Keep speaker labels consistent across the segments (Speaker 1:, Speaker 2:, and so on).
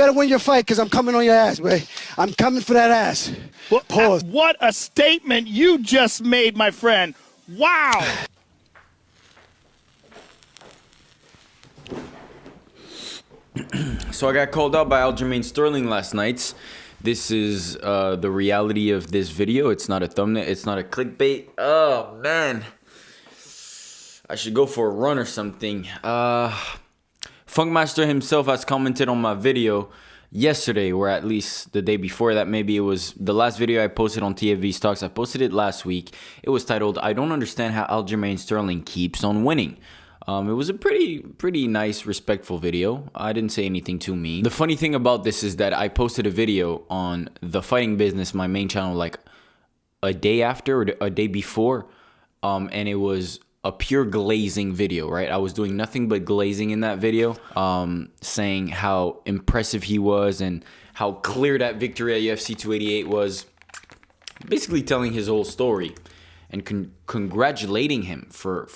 Speaker 1: better win your fight because I'm coming on your ass, boy. I'm coming for that ass. Pause.
Speaker 2: What a statement you just made, my friend. Wow.
Speaker 3: So I got called out by Aljamain Sterling last night. This is the reality of this video. It's not a thumbnail. It's not a clickbait. Oh, man. I should go for a run or something. Funkmaster himself has commented on my video yesterday, or at least the day before that. Maybe it was the last video I posted on TFV Stocks. I posted it last week. It was titled, "I don't understand how Aljamain Sterling keeps on winning." It was a pretty nice, respectful video. I didn't say anything too mean. The funny thing about this is that I posted a video on The Fighting Business, my main channel, like a day after or a day before, and it was a pure glazing video, right? I was doing nothing but glazing in that video, saying how impressive he was and how clear that victory at UFC 288 was. Basically telling his whole story and congratulating him for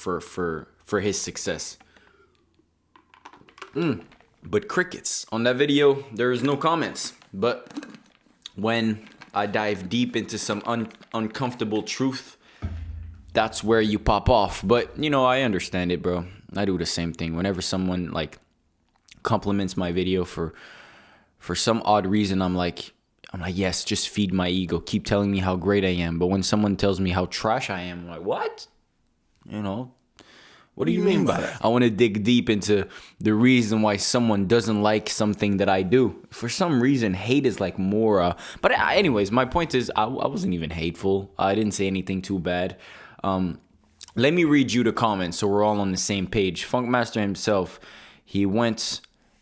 Speaker 3: his success. But crickets. On that video, there is no comments. But when I dive deep into some uncomfortable truth, that's where you pop off. But, you know, I understand it, bro. I do the same thing. Whenever someone, like, compliments my video for some odd reason, I'm like, yes, just feed my ego. Keep telling me how great I am. But when someone tells me how trash I am, I'm like, what? You know? What do you mean by that? I want to dig deep into the reason why someone doesn't like something that I do. For some reason, hate is like more... But anyways, my point is, I wasn't even hateful. I didn't say anything too bad. Let me read you the comments so we're all on the same page. Funkmaster himself, he went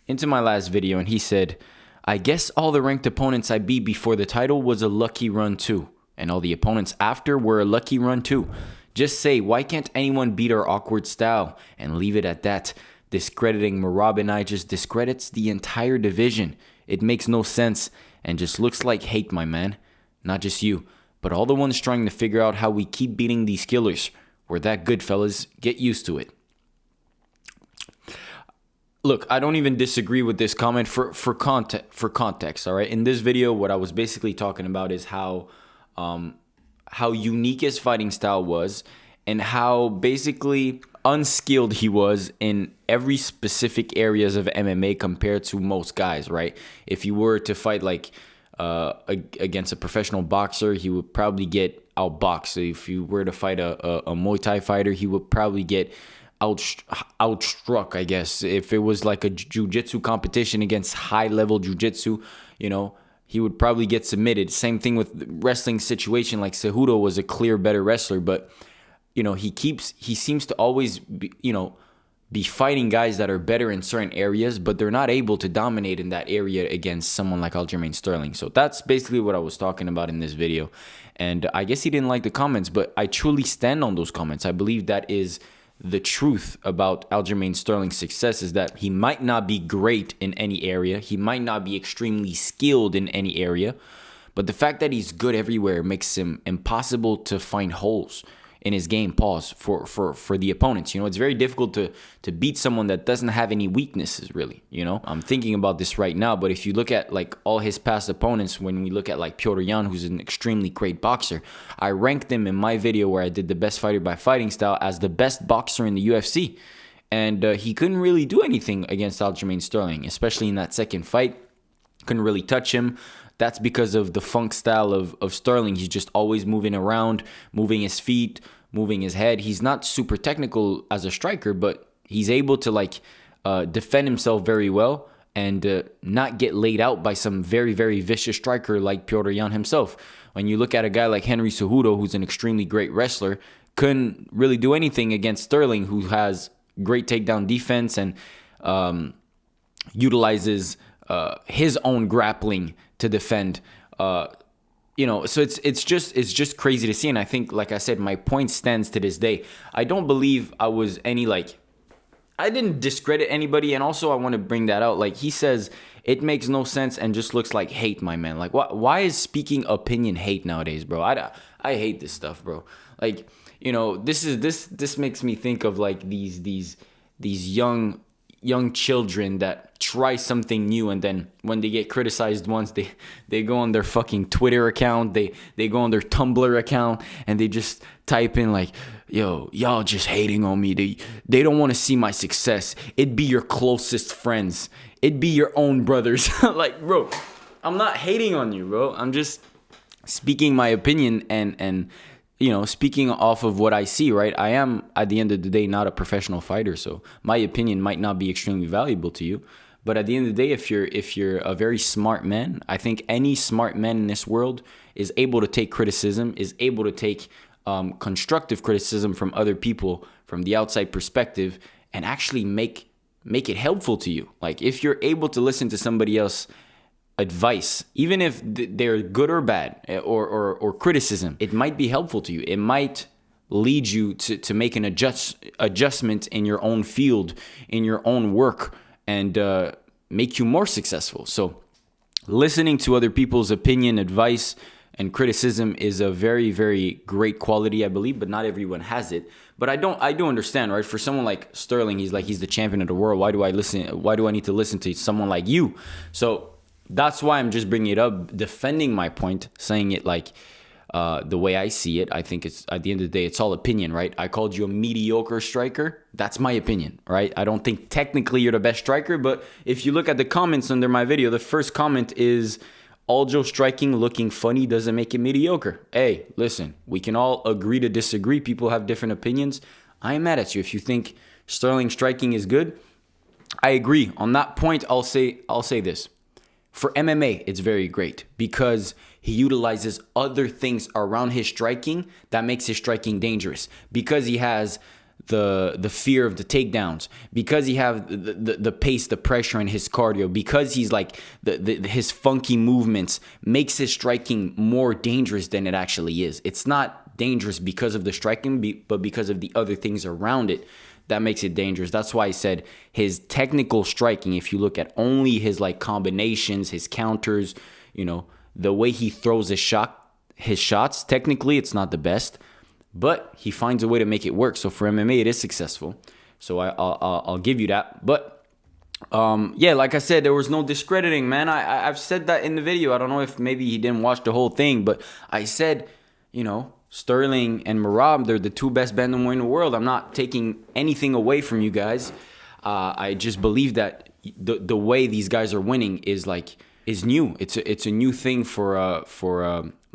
Speaker 3: into my last video and he said, "I guess all the ranked opponents I beat before the title was a lucky run too. And all the opponents after were a lucky run too. Just say, why can't anyone beat our awkward style? And leave it at that. Discrediting Marab and I just discredits the entire division. It makes no sense and just looks like hate, my man. Not just you, but all the ones trying to figure out how we keep beating these killers. We're that good, fellas. Get used to it." Look, I don't even disagree with this comment for context, all right? In this video, what I was basically talking about is how unique his fighting style was and how basically unskilled he was in every specific areas of MMA compared to most guys, right? If you were to fight like against a professional boxer, he would probably get outboxed. If you were to fight a Muay Thai fighter, he would probably get outstruck, I guess. If it was like a jiu-jitsu competition against high-level jiu-jitsu, you know, he would probably get submitted. Same thing with the wrestling situation. Like Cejudo was a clear better wrestler, but you know, he seems to always be fighting guys that are better in certain areas, but they're not able to dominate in that area against someone like Aljamain Sterling. So that's basically what I was talking about in this video. And I guess he didn't like the comments, but I truly stand on those comments. I believe that is the truth about Aljamain Sterling's success, is that he might not be great in any area. He might not be extremely skilled in any area, but the fact that he's good everywhere makes him impossible to find holes in his game, for the opponents. You know, it's very difficult to beat someone that doesn't have any weaknesses, really, you know? I'm thinking about this right now, but if you look at, like, all his past opponents, when we look at, like, Petr Yan, who's an extremely great boxer, I ranked him in my video where I did the best fighter by fighting style as the best boxer in the UFC. And he couldn't really do anything against Aljamain Sterling, especially in that second fight. Couldn't really touch him. That's because of the funk style of Sterling. He's just always moving around, moving his feet, moving his head. He's not super technical as a striker, but he's able to defend himself very well and not get laid out by some very, very vicious striker like Petr Yan himself. When you look at a guy like Henry Cejudo, who's an extremely great wrestler, couldn't really do anything against Sterling, who has great takedown defense and utilizes his own grappling to defend. You know, so it's just crazy to see. And I think, like I said, my point stands to this day. I don't believe I was I didn't discredit anybody. And also I want to bring that out. Like, he says it makes no sense and just looks like hate, my man. Like, why is speaking opinion hate nowadays, bro? I hate this stuff, bro. Like, you know, this makes me think of like these young young children that try something new, and then when they get criticized once, they go on their fucking Twitter account, they go on their Tumblr account, and they just type in like, yo, y'all just hating on me. They don't want to see my success. It'd be your closest friends. It'd be your own brothers. Like, bro, I'm not hating on you, bro. I'm just speaking my opinion and speaking off of what I see, right? I am, at the end of the day, not a professional fighter, so my opinion might not be extremely valuable to you. But at the end of the day, if you're a very smart man, I think any smart man in this world is able to take criticism, is able to take constructive criticism from other people, from the outside perspective, and actually make it helpful to you. Like, if you're able to listen to somebody else advice, even if they're good or bad, or criticism, it might be helpful to you. It might lead you to make an adjustment in your own field, in your own work, and make you more successful. So listening to other people's opinion, advice, and criticism is a very, very great quality, I believe, but not everyone has it. But I do understand, right? For someone like Sterling, he's the champion of the world. Why do I need to listen to someone like you? So that's why I'm just bringing it up, defending my point, saying it like the way I see it. I think it's, at the end of the day, it's all opinion, right? I called you a mediocre striker. That's my opinion, right? I don't think technically you're the best striker, but if you look at the comments under my video, the first comment is, Aljo striking looking funny doesn't make it mediocre. Hey, listen, we can all agree to disagree. People have different opinions. I am mad at you. If you think Sterling striking is good, I agree. On that point, I'll say this. For MMA, it's very great because he utilizes other things around his striking that makes his striking dangerous. Because he has the fear of the takedowns, because he have the pace, the pressure, and his cardio, because he's like his funky movements makes his striking more dangerous than it actually is. It's not dangerous because of the striking, but because of the other things around it that makes it dangerous. That's why I said his technical striking, if you look at only his like combinations, his counters, the way he throws his shots, technically it's not the best, but he finds a way to make it work. So for MMA, it is successful. So I'll give you that. But yeah, like I said, there was no discrediting, man. I've said that in the video. I don't know if maybe he didn't watch the whole thing, but I said, Sterling and Merab, they're the two best bantamweight in the world. I'm not taking anything away from you guys. I just believe that the way these guys are winning is new. It's a new thing for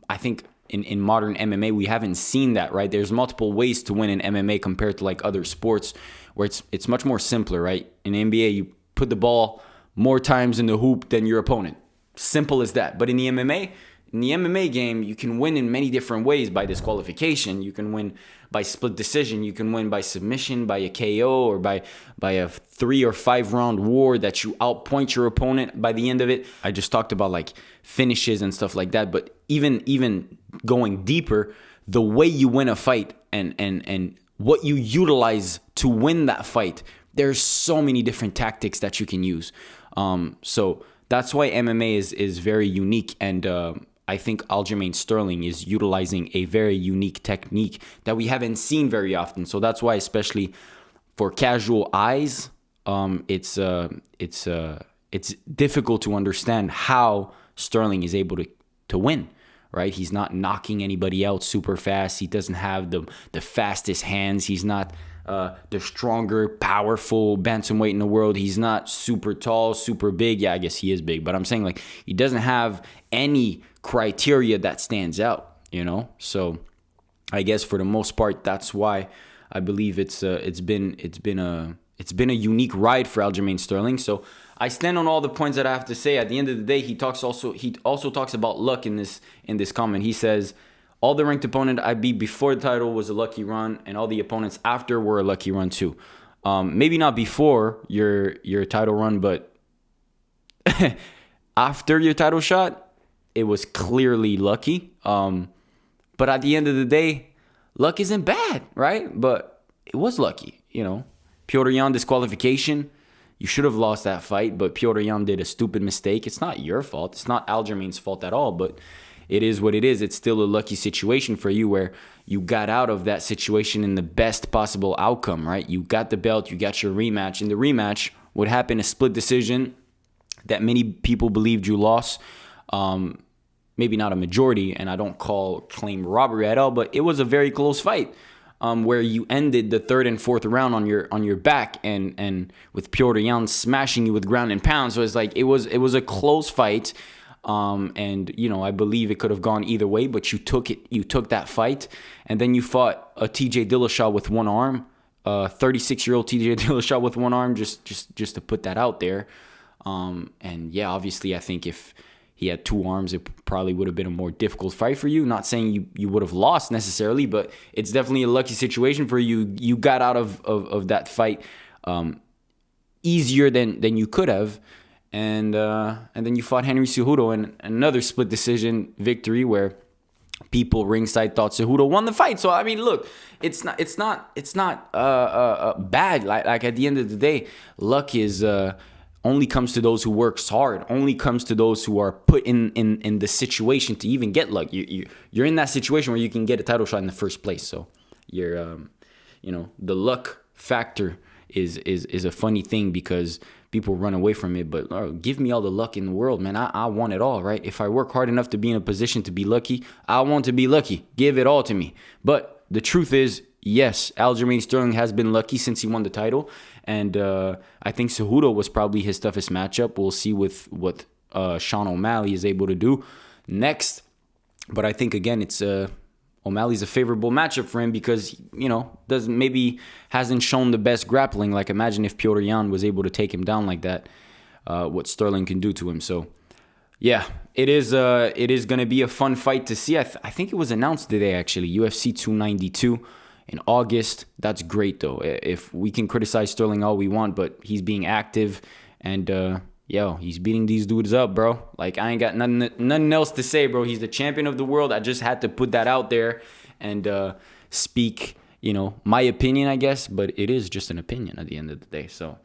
Speaker 3: I think in modern MMA, we haven't seen that, right? There's multiple ways to win in MMA compared to like other sports where it's much more simpler, right? In NBA, you put the ball more times in the hoop than your opponent. Simple as that. But in the MMA game, you can win in many different ways. By disqualification, you can win by split decision, you can win by submission, by a KO, or by a 3 or 5 round war that you outpoint your opponent by the end of it. I just talked about like finishes and stuff like that, but even going deeper, the way you win a fight and what you utilize to win that fight, there's so many different tactics that you can use. So that's why MMA is very unique, and I think Aljamain Sterling is utilizing a very unique technique that we haven't seen very often. So that's why, especially for casual eyes, it's difficult to understand how Sterling is able to win, right? He's not knocking anybody out super fast. He doesn't have the fastest hands. He's not the stronger, powerful bantamweight in the world. He's not super tall, super big. Yeah, I guess he is big, but I'm saying like he doesn't have any criteria that stands out, So I guess for the most part, that's why I believe it's been a unique ride for Aljamain Sterling. So I stand on all the points that I have to say. At the end of the day, he also talks about luck in this comment. He says, all the ranked opponent I beat before the title was a lucky run, and all the opponents after were a lucky run too. Maybe not before your title run, but after your title shot, it was clearly lucky. But at the end of the day, luck isn't bad, right? But it was lucky, Petr Yan disqualification. You should have lost that fight, but Petr Yan did a stupid mistake. It's not your fault. It's not Aljamain's fault at all, but it is what it is. It's still a lucky situation for you where you got out of that situation in the best possible outcome, right? You got the belt, you got your rematch. In the rematch, what happened, a split decision that many people believed you lost. Maybe not a majority, and I don't claim robbery at all, but it was a very close fight. Where you ended the third and fourth round on your back, and with Petr Yan smashing you with ground and pound. So it's like it was a close fight, and I believe it could have gone either way, but you took that fight, and then you fought a TJ Dillashaw with one arm, 36-year-old TJ Dillashaw with one arm, just to put that out there. And yeah, obviously I think if he had two arms, it probably would have been a more difficult fight for you. Not saying you would have lost necessarily, but it's definitely a lucky situation for you. You got out of that fight easier than you could have. And then you fought Henry Cejudo in another split decision victory where people ringside thought Cejudo won the fight. So I mean, look, it's not bad. Like at the end of the day, luck is only comes to those who works hard. Only comes to those who are put in the situation to even get luck. You're in that situation where you can get a title shot in the first place. So you're the luck factor is a funny thing because people run away from it. But give me all the luck in the world, man. I want it all, right? If I work hard enough to be in a position to be lucky, I want to be lucky. Give it all to me. But the truth is, yes, Aljamain Sterling has been lucky since he won the title. And I think Cejudo was probably his toughest matchup. We'll see with what Sean O'Malley is able to do next. But I think, again, it's O'Malley's a favorable matchup for him because, hasn't shown the best grappling. Like, imagine if Petr Yan was able to take him down like that, what Sterling can do to him. So, yeah, it is going to be a fun fight to see. I think it was announced today, actually, UFC 292. In August. That's great, though. If we can criticize Sterling all we want, but he's being active, and he's beating these dudes up, bro. Like, I ain't got nothing else to say, bro. He's the champion of the world. I just had to put that out there and speak, my opinion, I guess. But it is just an opinion at the end of the day. So,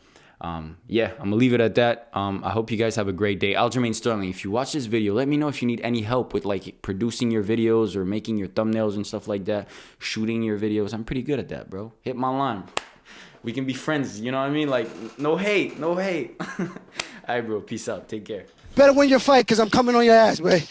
Speaker 3: I'm gonna leave it at that. I hope you guys have a great day. Aljamain Sterling, if you watch this video, let me know if you need any help with like producing your videos or making your thumbnails and stuff like that, shooting your videos. I'm pretty good at that, bro. Hit my line. We can be friends, you know what I mean? Like, no hate. All right, bro, peace out. Take care.
Speaker 1: Better win your fight because I'm coming on your ass, boy.